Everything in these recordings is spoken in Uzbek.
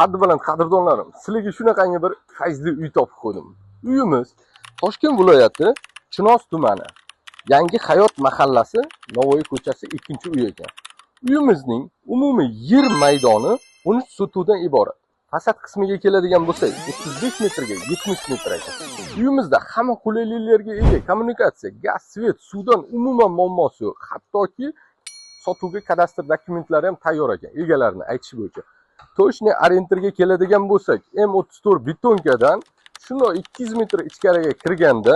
Haddi bilan qadrdonlarim, sizlarga shunaqangi bir fayzli uy topib qo'ydim. Uyimiz Toshkent viloyati Chinoz tumani Yangi Hayot mahallasi, Navoiy ko'chasi 2-uy ekan. Uyimizning umumiy yer maydoni 13 sotuvdan iborat. Fasad qismiga keladigan bo'lsak, 35 metrga 70 metr ekan. Uyimizda hamma qulayliklarga ega kommunikatsiya, gaz, svet, suvdan umuman muammosi yo'q. Hattoki sotuvga kadastr dokumentlari ham tayyor ekan, egalarini aytish bo'yicha. Toshni orientirga keladigan bo'lsak, M34 betonkadan shunday 200 metr ichkariga kirganda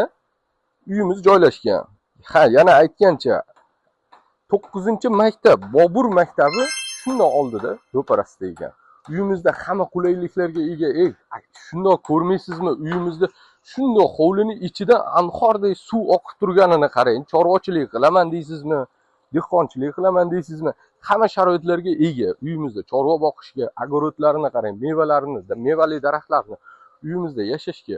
uyimiz joylashgan. Ha, yana aytgancha 9-maktab, Bobur maktabi shunday oldida ro'parasida ekan. Uyimizda hamma qulayliklarga ega. Shunday ko'rmaysizmi? Uyimizda shunday hovlining ichidan anhordek suv oqib turganini qarang. Chorvachilik qilaman deysizmi? Dehqonchilik qilaman deysizmi? Hamma sharoitlarga ega. Uyimizda chorva boqishga, agorodlarni qarang, mevali daraxtlarni uyimizda yashashga.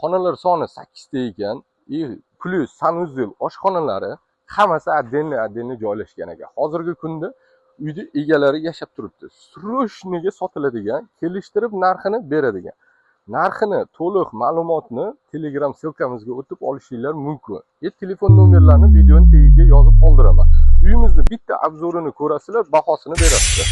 Xonalar soni 8 ta ekan. Plus sanuzel oshxonalari hammasi отдельно joylashgan ekan. Hozirgi kunda uyda egalari yashab turibdi. Srochniga sotiladigan, kelishtirib narxini beradigan. Narxini to'liq ma'lumotni Telegram silkamizga o'tib olishinglar mumkin. Telefon nomerlarini videoning tagiga yozib qoldiraman. Uyimizni bitta obzorini ko'rasizlar, bahosini berasizlar.